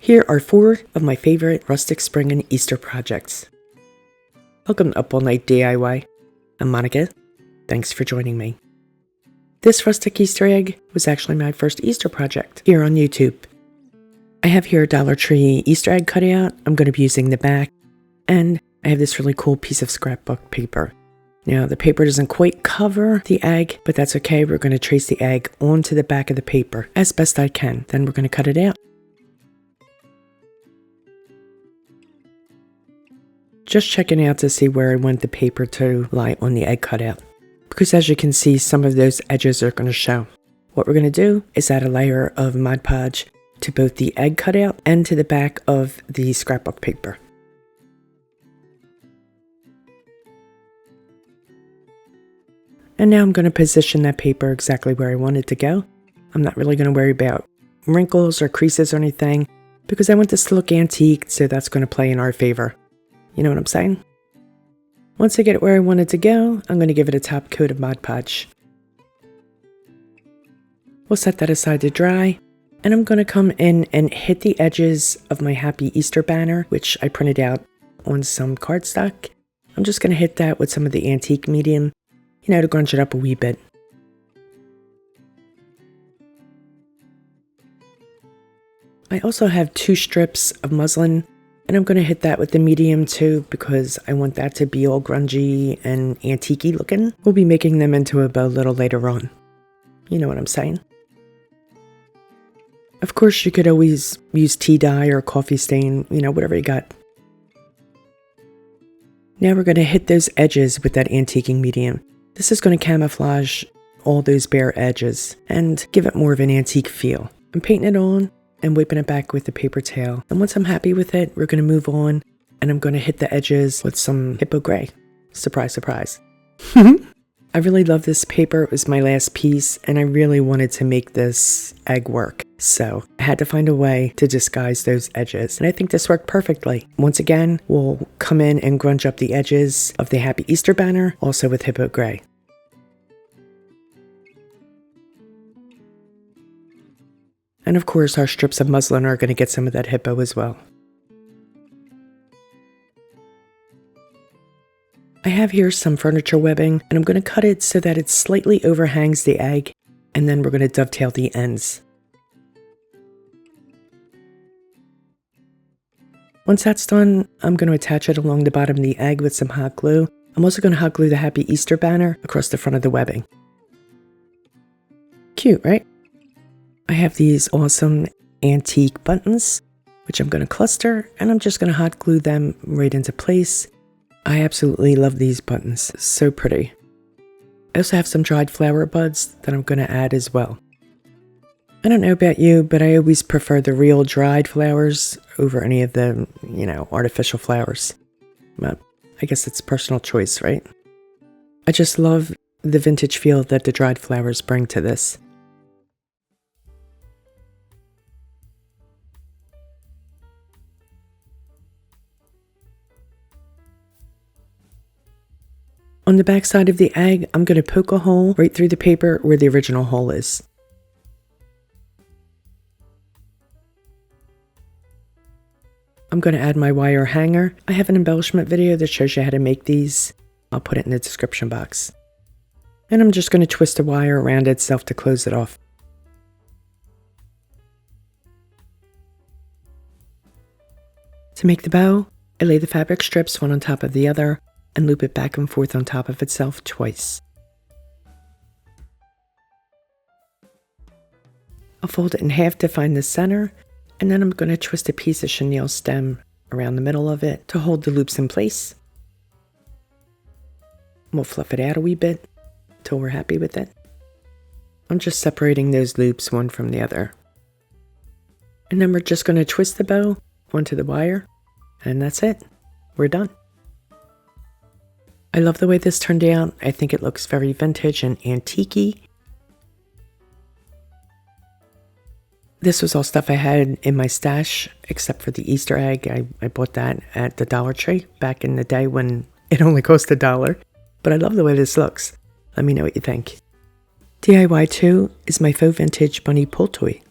Here are 4 of my favorite rustic spring and Easter projects. Welcome to Up All Night DIY. I'm Monica. Thanks for joining me. This rustic Easter egg was actually my first Easter project here on YouTube. I have here a Dollar Tree Easter egg cutout. I'm going to be using the back, and I have this really cool piece of scrapbook paper. Now the paper doesn't quite cover the egg, but that's okay. We're going to trace the egg onto the back of the paper as best I can. Then we're going to cut it out. Just checking out to see where I want the paper to lie on the egg cutout, because as you can see, some of those edges are going to show. What we're going to do is add a layer of Mod Podge to both the egg cutout and to the back of the scrapbook paper. And now I'm going to position that paper exactly where I want it to go. I'm not really going to worry about wrinkles or creases or anything, because I want this to look antique, so that's going to play in our favor. You know what I'm saying? Once I get it where I want it to go, I'm going to give it a top coat of Mod Podge. We'll set that aside to dry, and I'm going to come in and hit the edges of my Happy Easter banner, which I printed out on some cardstock. I'm just going to hit that with some of the antique medium, to grunge it up a wee bit. I also have 2 strips of muslin, and I'm going to hit that with the medium too, because I want that to be all grungy and antique-y looking. We'll be making them into a bow a little later on. You know what I'm saying? Of course, you could always use tea dye or coffee stain, whatever you got. Now we're going to hit those edges with that antiquing medium. This is going to camouflage all those bare edges and give it more of an antique feel. I'm painting it on and wiping it back with the paper towel. And once I'm happy with it, we're going to move on, and I'm going to hit the edges with some Hippo Gray. Surprise, surprise. I really love this paper. It was my last piece, and I really wanted to make this egg work. So I had to find a way to disguise those edges, and I think this worked perfectly. Once again, we'll come in and grunge up the edges of the Happy Easter banner, also with Hippo Gray. And of course, our strips of muslin are going to get some of that hippo as well. I have here some furniture webbing, and I'm going to cut it so that it slightly overhangs the egg, and then we're going to dovetail the ends. Once that's done, I'm going to attach it along the bottom of the egg with some hot glue. I'm also going to hot glue the Happy Easter banner across the front of the webbing. Cute, right? I have these awesome antique buttons, which I'm going to cluster, and I'm just going to hot glue them right into place. I absolutely love these buttons. So pretty. I also have some dried flower buds that I'm going to add as well. I don't know about you, but I always prefer the real dried flowers over any of the, artificial flowers. But I guess it's personal choice, right? I just love the vintage feel that the dried flowers bring to this. On the back side of the egg, I'm going to poke a hole right through the paper where the original hole is. I'm going to add my wire hanger. I have an embellishment video that shows you how to make these. I'll put it in the description box. And I'm just going to twist the wire around itself to close it off. To make the bow, I lay the fabric strips one on top of the other and loop it back and forth on top of itself twice. I'll fold it in half to find the center, and then I'm going to twist a piece of chenille stem around the middle of it to hold the loops in place. We'll fluff it out a wee bit until we're happy with it. I'm just separating those loops one from the other. And then we're just going to twist the bow onto the wire, and that's it. We're done. I love the way this turned out. I think it looks very vintage and antique-y. This was all stuff I had in my stash, except for the Easter egg. I bought that at the Dollar Tree back in the day when it only cost $1. But I love the way this looks. Let me know what you think. DIY 2 is my faux vintage bunny pull toy.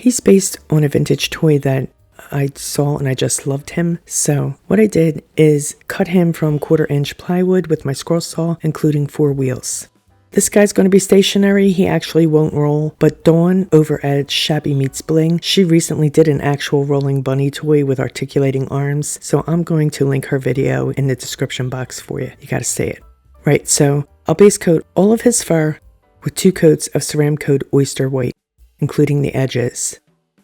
He's based on a vintage toy that I saw and I just loved him. So what I did is cut him from 1/4-inch plywood with my scroll saw, including 4 wheels. This guy's going to be stationary. He actually won't roll, but Dawn over at Shabby Meets Bling, she recently did an actual rolling bunny toy with articulating arms. So I'm going to link her video in the description box for you. You got to see it. Right, so I'll base coat all of his fur with 2 coats of Ceramcoat Oyster White, including the edges.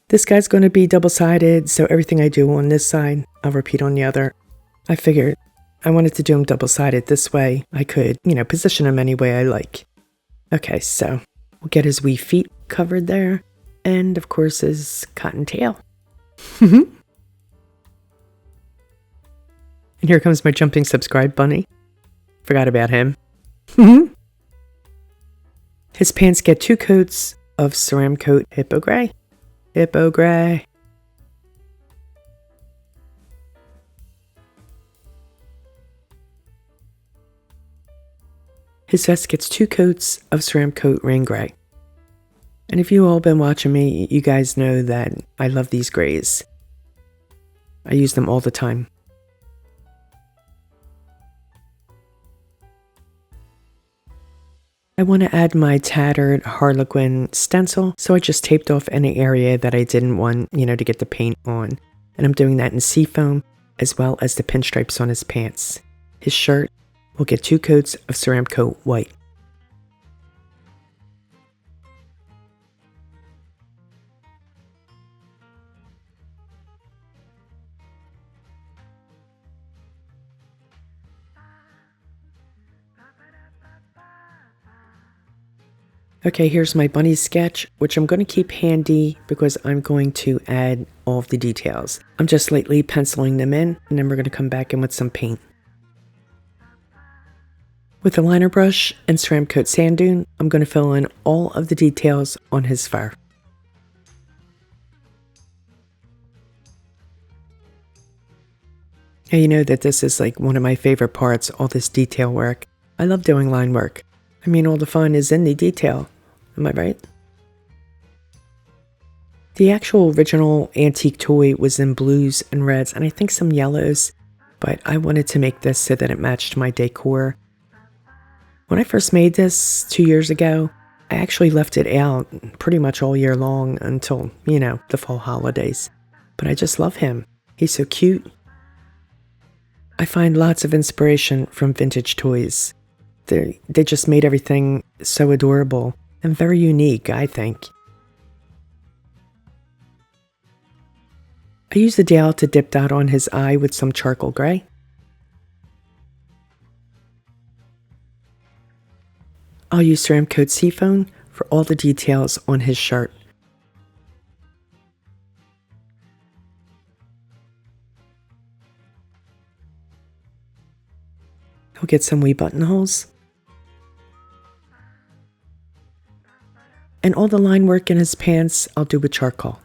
This guy's going to be double-sided, so everything I do on this side, I'll repeat on the other. I figured I wanted to do him double-sided. This way I could, position him any way I like. Okay, so we'll get his wee feet covered there, and of course his cotton tail. And here comes my jumping subscribe bunny. Forgot about him. His pants get 2 coats of Ceramcoat Hippo Gray. Hippo Gray. His vest gets 2 coats of Ceramcoat Rain Gray. And if you all been watching me, you guys know that I love these grays. I use them all the time. I want to add my tattered Harlequin stencil, so I just taped off any area that I didn't want, to get the paint on. And I'm doing that in seafoam, as well as the pinstripes on his pants. His shirt will get 2 coats of Ceramcoat White. Okay, here's my bunny sketch, which I'm going to keep handy because I'm going to add all of the details. I'm just lightly penciling them in, and then we're going to come back in with some paint. With a liner brush and Ceramcoat Sand Dune, I'm going to fill in all of the details on his fur. Now you know that this is like one of my favorite parts, all this detail work. I love doing line work. I mean, all the fun is in the detail. Am I right? The actual original antique toy was in blues and reds, and I think some yellows, but I wanted to make this so that it matched my decor. When I first made this 2 years ago, I actually left it out pretty much all year long until, the fall holidays. But I just love him. He's so cute. I find lots of inspiration from vintage toys. They just made everything so adorable and very unique, I think. I used the dowel to dip dot on his eye with some charcoal gray. I'll use Ceramcoat Seafoam for all the details on his shirt. I'll get some wee buttonholes. And all the line work in his pants, I'll do with charcoal.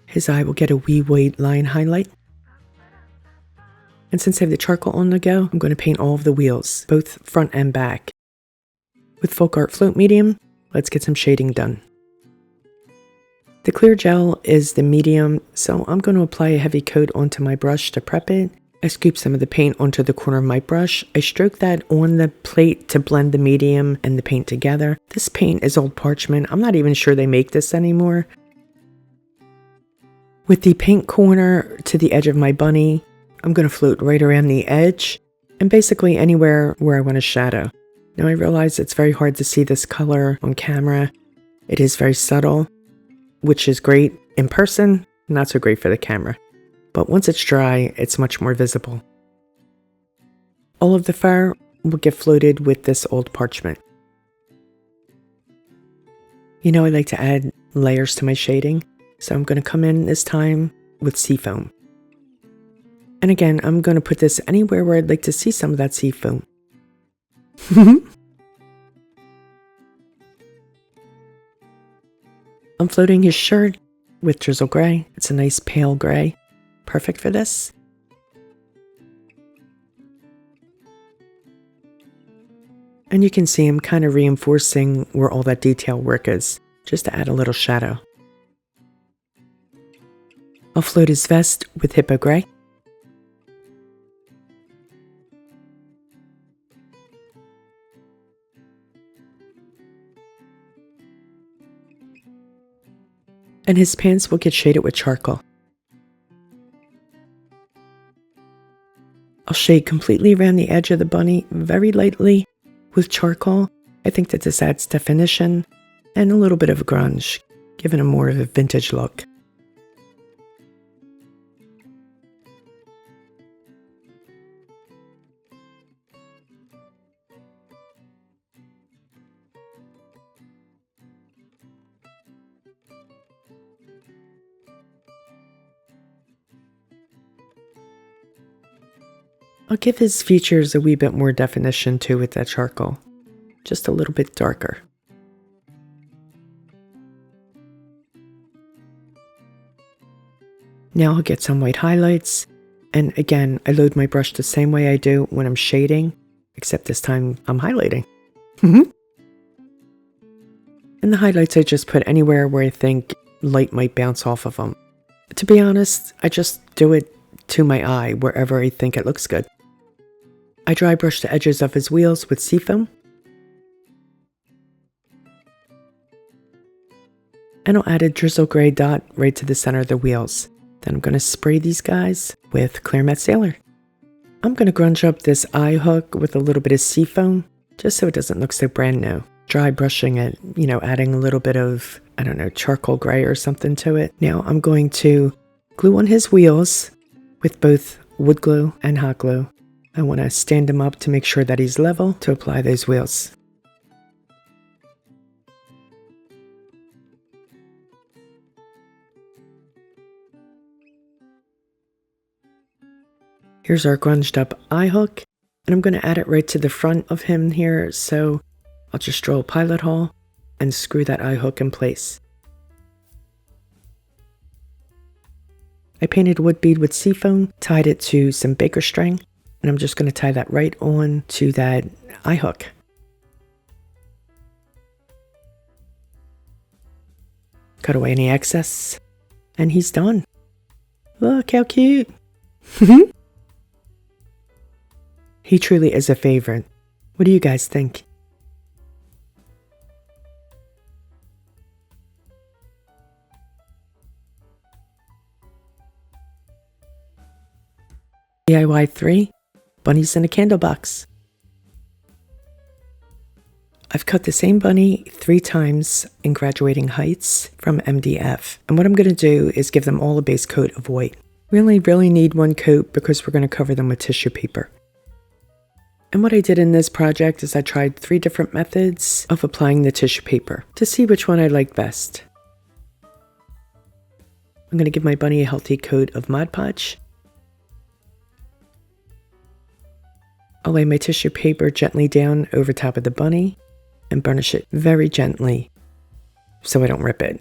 His eye will get a wee white line highlight. And since I have the charcoal on the go, I'm going to paint all of the wheels, both front and back. With Folk Art Float Medium, let's get some shading done. The clear gel is the medium, so I'm going to apply a heavy coat onto my brush to prep it. I scoop some of the paint onto the corner of my brush. I stroke that on the plate to blend the medium and the paint together. This paint is old parchment. I'm not even sure they make this anymore. With the paint corner to the edge of my bunny, I'm going to float right around the edge and basically anywhere where I want a shadow. Now I realize it's very hard to see this color on camera. It is very subtle, which is great in person, not so great for the camera. But once it's dry, it's much more visible. All of the fur will get floated with this old parchment. I like to add layers to my shading, so I'm going to come in this time with seafoam. And again, I'm going to put this anywhere where I'd like to see some of that seafoam. I'm floating his shirt with drizzle gray. It's a nice pale gray. Perfect for this. And you can see I'm kind of reinforcing where all that detail work is, just to add a little shadow. I'll float his vest with Hippo Gray. And his pants will get shaded with charcoal. I'll shade completely around the edge of the bunny, very lightly, with charcoal. I think that this adds definition and a little bit of grunge, giving him more of a vintage look. I'll give his features a wee bit more definition too with that charcoal, just a little bit darker. Now I'll get some white highlights, and again, I load my brush the same way I do when I'm shading, except this time I'm highlighting. And the highlights I just put anywhere where I think light might bounce off of them. To be honest, I just do it to my eye wherever I think it looks good. I dry brush the edges of his wheels with seafoam. And I'll add a drizzle gray dot right to the center of the wheels. Then I'm going to spray these guys with Clear Matte Sailor. I'm going to grunge up this eye hook with a little bit of seafoam, just so it doesn't look so brand new. Dry brushing it, adding a little bit of, charcoal gray or something to it. Now I'm going to glue on his wheels with both wood glue and hot glue. I want to stand him up to make sure that he's level to apply those wheels. Here's our grunged up eye hook, and I'm going to add it right to the front of him here, so I'll just draw a pilot hole and screw that eye hook in place. I painted wood bead with seafoam, tied it to some baker string, and I'm just going to tie that right on to that eye hook. Cut away any excess, and he's done. Look how cute. He truly is a favorite. What do you guys think? DIY 3, Bunnies in a Candle Box. I've cut the same bunny 3 times in Graduating Heights from MDF, and what I'm going to do is give them all a base coat of white. We only really need 1 coat because we're going to cover them with tissue paper. And what I did in this project is I tried 3 different methods of applying the tissue paper to see which one I liked best. I'm going to give my bunny a healthy coat of Mod Podge. I'll lay my tissue paper gently down over top of the bunny and burnish it very gently so I don't rip it.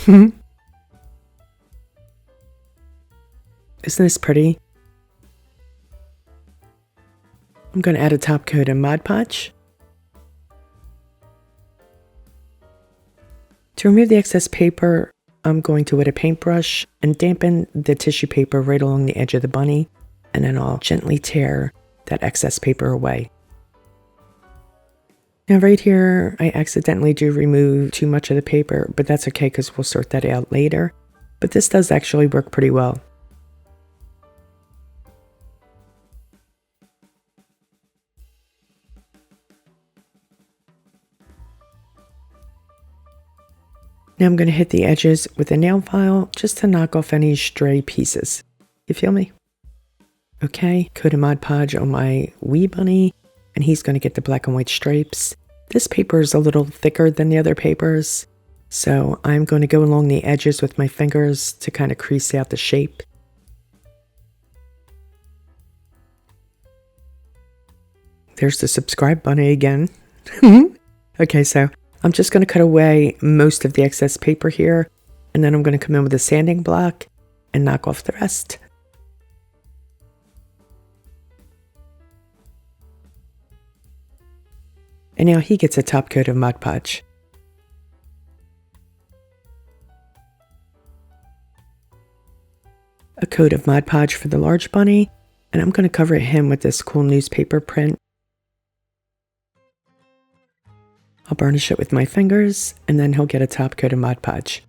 Isn't this pretty? I'm going to add a top coat of Mod Podge. To remove the excess paper, I'm going to wet a paintbrush and dampen the tissue paper right along the edge of the bunny, and then I'll gently tear that excess paper away. Now right here, I accidentally do remove too much of the paper, but that's okay because we'll sort that out later. But this does actually work pretty well. Now I'm going to hit the edges with a nail file just to knock off any stray pieces. You feel me? Okay, coat of Mod Podge on my wee bunny, and he's going to get the black and white stripes. This paper is a little thicker than the other papers, so I'm going to go along the edges with my fingers to kind of crease out the shape. There's the subscribe bunny again. Okay, so I'm just going to cut away most of the excess paper here, and then I'm going to come in with a sanding block and knock off the rest. And now he gets a top coat of Mod Podge. A coat of Mod Podge for the large bunny, and I'm going to cover him with this cool newspaper print. I'll burnish it with my fingers, and then he'll get a top coat of Mod Podge.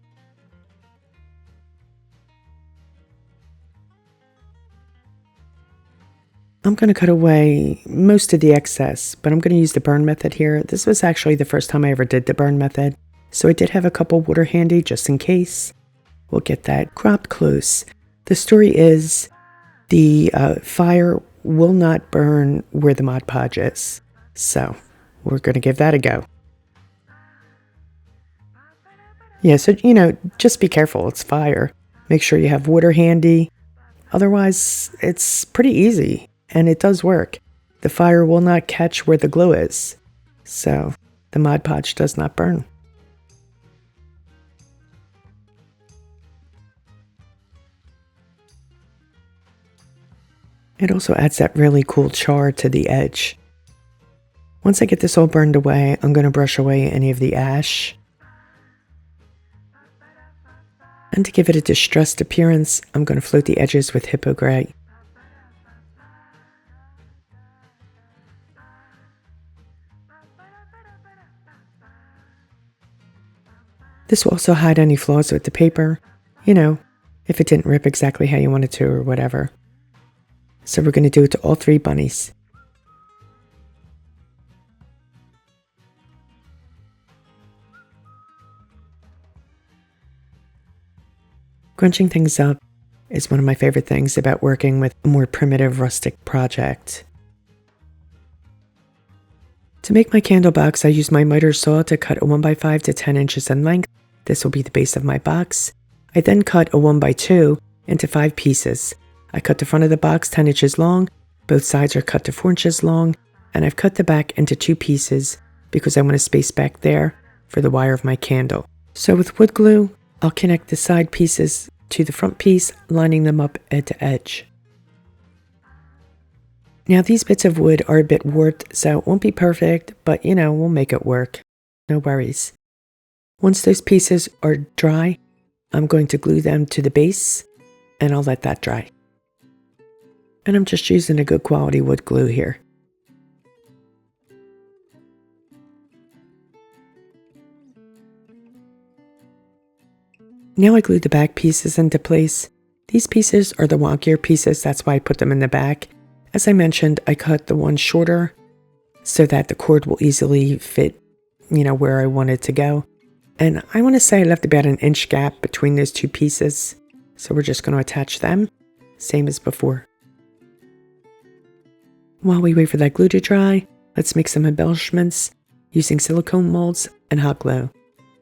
I'm going to cut away most of the excess, but I'm going to use the burn method here. This was actually the first time I ever did the burn method, so I did have a couple water handy just in case. We'll get that cropped close. The story is the fire will not burn where the Mod Podge is, so we're going to give that a go. Yeah, so, just be careful. It's fire. Make sure you have water handy. Otherwise, it's pretty easy. And it does work. The fire will not catch where the glue is, so the Mod Podge does not burn. It also adds that really cool char to the edge. Once I get this all burned away, I'm going to brush away any of the ash. And to give it a distressed appearance, I'm going to float the edges with Hippo Gray. This will also hide any flaws with the paper, if it didn't rip exactly how you want it to or whatever. So we're going to do it to all 3 bunnies. Crunching things up is one of my favorite things about working with a more primitive rustic project. To make my candle box, I use my miter saw to cut a 1x5 to 10 inches in length. This will be the base of my box. I then cut a 1x2 into 5 pieces. I cut the front of the box 10 inches long, both sides are cut to 4 inches long, and I've cut the back into 2 pieces because I want a space back there for the wire of my candle. So with wood glue, I'll connect the side pieces to the front piece, lining them up edge to edge. Now these bits of wood are a bit warped, so it won't be perfect, but we'll make it work. No worries. Once those pieces are dry, I'm going to glue them to the base, and I'll let that dry. And I'm just using a good quality wood glue here. Now I glued the back pieces into place. These pieces are the wonkier pieces, that's why I put them in the back. As I mentioned, I cut the one shorter so that the cord will easily fit, where I want it to go. And I want to say I left about an inch gap between those 2 pieces. So we're just going to attach them, same as before. While we wait for that glue to dry, let's make some embellishments using silicone molds and hot glue.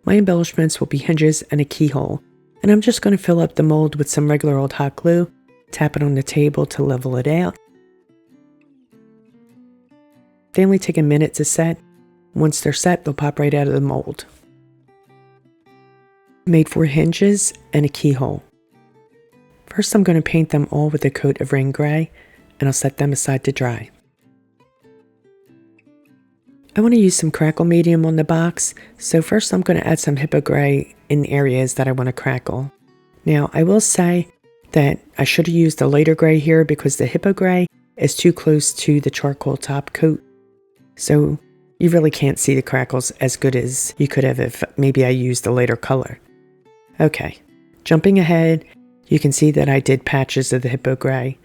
My embellishments will be hinges and a keyhole. And I'm just going to fill up the mold with some regular old hot glue, tap it on the table to level it out. They only take a minute to set. Once they're set, they'll pop right out of the mold. Made 4 hinges and a keyhole. First I'm going to paint them all with a coat of rain gray, and I'll set them aside to dry. I want to use some crackle medium on the box, so first I'm going to add some Hippo Gray in areas that I want to crackle. Now I will say that I should have used a lighter gray here because the Hippo Gray is too close to the charcoal top coat. So you really can't see the crackles as good as you could have if maybe I used a lighter color. Okay, jumping ahead, you can see that I did patches of the Hippo Gray.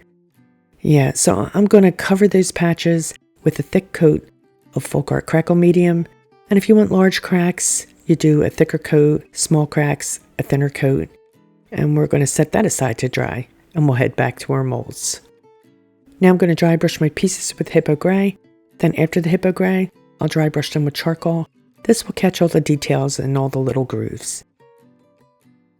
Yeah, so I'm going to cover those patches with a thick coat of Folk Art Crackle Medium. And if you want large cracks, you do a thicker coat, small cracks, a thinner coat. And we're going to set that aside to dry, and we'll head back to our molds. Now I'm going to dry brush my pieces with Hippo Gray. Then after the Hippo Gray, I'll dry brush them with charcoal. This will catch all the details and all the little grooves.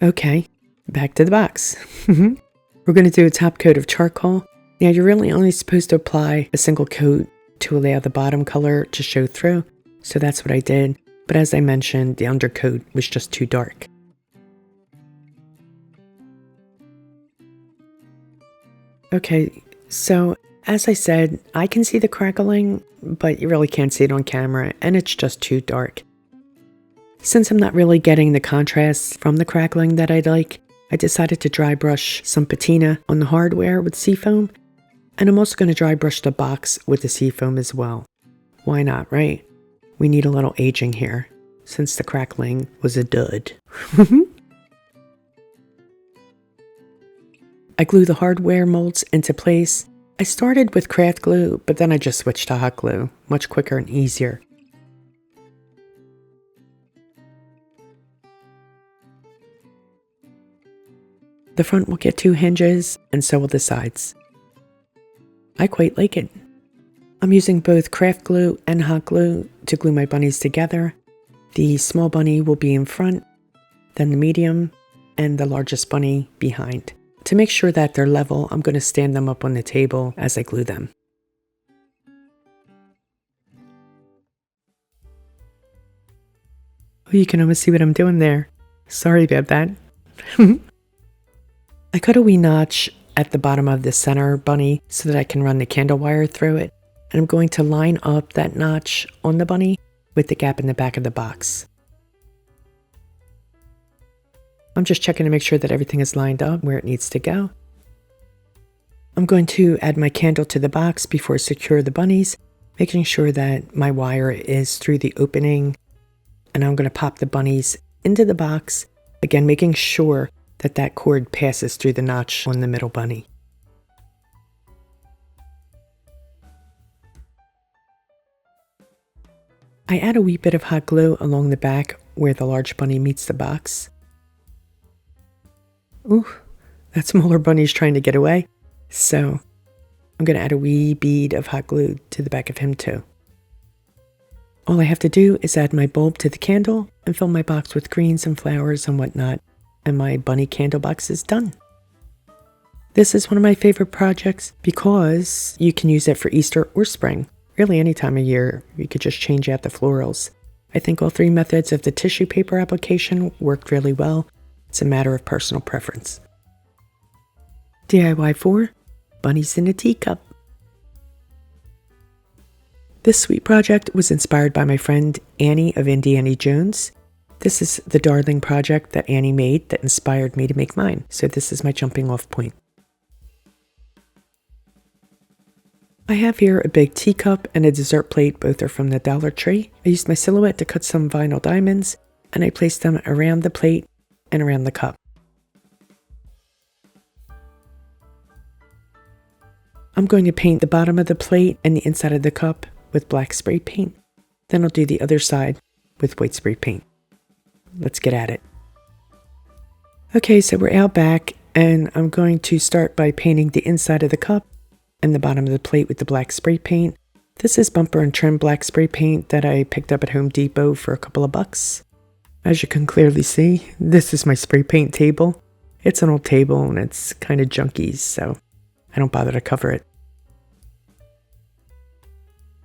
Okay, back to the box. We're going to do a top coat of charcoal. Now you're really only supposed to apply a single coat to allow the bottom color to show through. So that's what I did. But as I mentioned, the undercoat was just too dark. Okay, so As I said, I can see the crackling, but you really can't see it on camera, and it's just too dark. Since I'm not really getting the contrast from the crackling that I'd like, I decided to dry brush some patina on the hardware with seafoam, and I'm also going to dry brush the box with the seafoam as well. Why not, right? We need a little aging here, since the crackling was a dud. I glue the hardware molds into place. I started with craft glue, but then I just switched to hot glue, much quicker and easier. The front will get 2 hinges, and so will the sides. I quite like it. I'm using both craft glue and hot glue to glue my bunnies together. The small bunny will be in front, then the medium, and the largest bunny behind. To make sure that they're level, I'm going to stand them up on the table as I glue them. Oh, you can almost see what I'm doing there. Sorry about that. I cut a wee notch at the bottom of the center bunny so that I can run the candle wire through it. And I'm going to line up that notch on the bunny with the gap in the back of the box. I'm just checking to make sure that everything is lined up where it needs to go. I'm going to add my candle to the box before I secure the bunnies, making sure that my wire is through the opening. And I'm going to pop the bunnies into the box, again making sure that that cord passes through the notch on the middle bunny. I add a wee bit of hot glue along the back where the large bunny meets the box. Ooh, that smaller bunny's trying to get away, so I'm going to add a wee bead of hot glue to the back of him too. All I have to do is add my bulb to the candle and fill my box with greens and flowers and whatnot, and my bunny candle box is done. This is one of my favorite projects because you can use it for Easter or spring. Really any time of year, you could just change out the florals. I think all 3 methods of the tissue paper application worked really well. It's a matter of personal preference. DIY 4, Bunnies in a Teacup. This sweet project was inspired by my friend Annie of IndieAnnie Jones. This is the darling project that Annie made that inspired me to make mine, so this is my jumping off point. I have here a big teacup and a dessert plate, both are from the Dollar Tree. I used my silhouette to cut some vinyl diamonds, and I placed them around the plate and around the cup. I'm going to paint the bottom of the plate and the inside of the cup with black spray paint. Then I'll do the other side with white spray paint. Let's get at it. Okay, so we're out back, and I'm going to start by painting the inside of the cup and the bottom of the plate with the black spray paint. This is bumper and trim black spray paint that I picked up at Home Depot for a couple of bucks. As you can clearly see, this is my spray paint table. It's an old table and it's kind of junky, so I don't bother to cover it.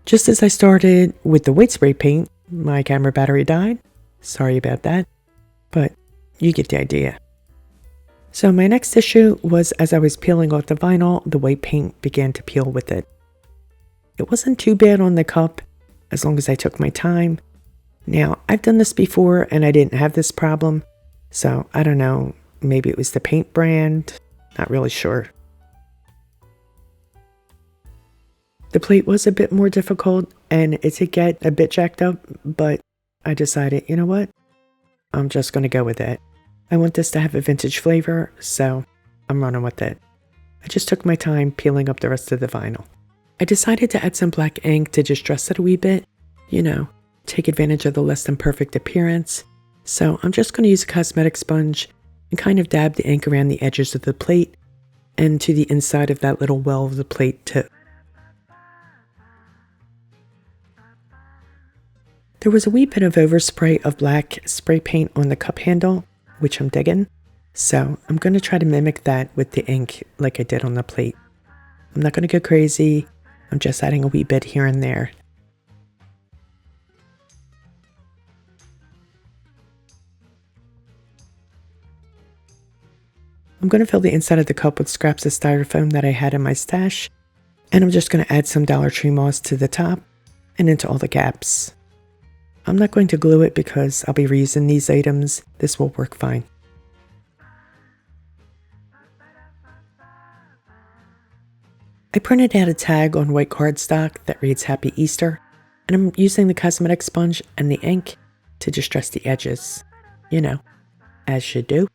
Just as I started with the white spray paint, my camera battery died. Sorry about that, but you get the idea. So my next issue was as I was peeling off the vinyl, the white paint began to peel with it. It wasn't too bad on the cup, as long as I took my time. Now, I've done this before and I didn't have this problem, so I don't know, maybe it was the paint brand, not really sure. The plate was a bit more difficult and it did get a bit jacked up, but I decided, you know what, I'm just going to go with it. I want this to have a vintage flavor, so I'm running with it. I just took my time peeling up the rest of the vinyl. I decided to add some black ink to just dress it a wee bit, you know, take advantage of the less than perfect appearance. So I'm just going to use a cosmetic sponge and kind of dab the ink around the edges of the plate and to the inside of that little well of the plate too. There was a wee bit of overspray of black spray paint on the cup handle, which I'm digging, so I'm going to try to mimic that with the ink like I did on the plate. I'm not going to go crazy, I'm just adding a wee bit here and there. I'm going to fill the inside of the cup with scraps of styrofoam that I had in my stash. And I'm just going to add some Dollar Tree moss to the top and into all the gaps. I'm not going to glue it because I'll be reusing these items. This will work fine. I printed out a tag on white cardstock that reads Happy Easter, and I'm using the cosmetic sponge and the ink to distress the edges. You know, as you do.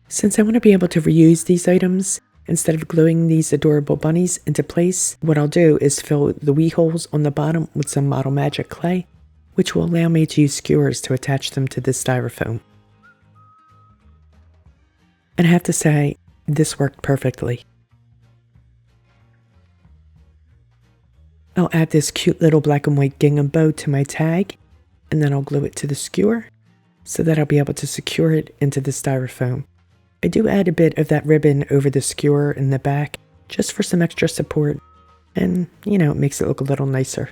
Since I want to be able to reuse these items, instead of gluing these adorable bunnies into place, what I'll do is fill the wee holes on the bottom with some Model Magic clay, which will allow me to use skewers to attach them to the styrofoam. And I have to say, this worked perfectly. I'll add this cute little black and white gingham bow to my tag, and then I'll glue it to the skewer so that I'll be able to secure it into the styrofoam. I do add a bit of that ribbon over the skewer in the back just for some extra support, and you know, it makes it look a little nicer.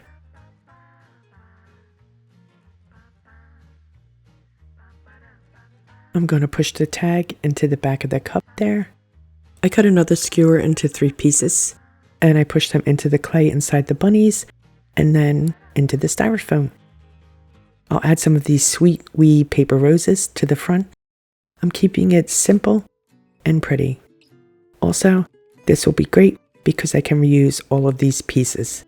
I'm going to push the tag into the back of the cup there. I cut another skewer into 3 pieces, and I push them into the clay inside the bunnies and then into the styrofoam. I'll add some of these sweet wee paper roses to the front. I'm keeping it simple and pretty. Also, this will be great because I can reuse all of these pieces.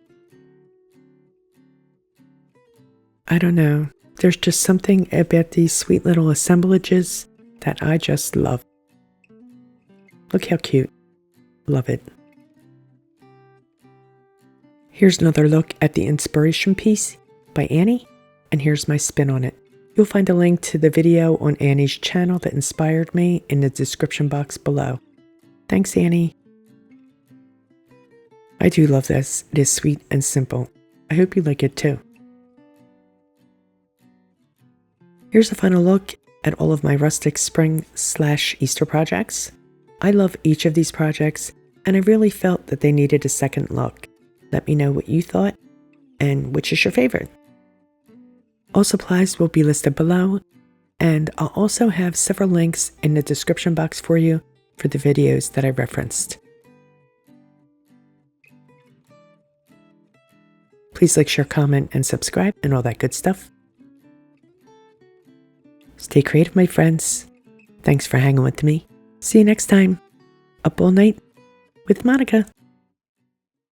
I don't know, there's just something about these sweet little assemblages that I just love. Look how cute. Love it. Here's another look at the inspiration piece by Annie, and here's my spin on it. You'll find a link to the video on Annie's channel that inspired me in the description box below. Thanks, Annie. I do love this. It is sweet and simple. I hope you like it too. Here's a final look at all of my Rustic Spring / Easter projects. I love each of these projects, and I really felt that they needed a second look. Let me know what you thought and which is your favorite. All supplies will be listed below, and I'll also have several links in the description box for you for the videos that I referenced. Please like, share, comment, and subscribe and all that good stuff. Stay creative, my friends. Thanks for hanging with me. See you next time. Up all night with Monica.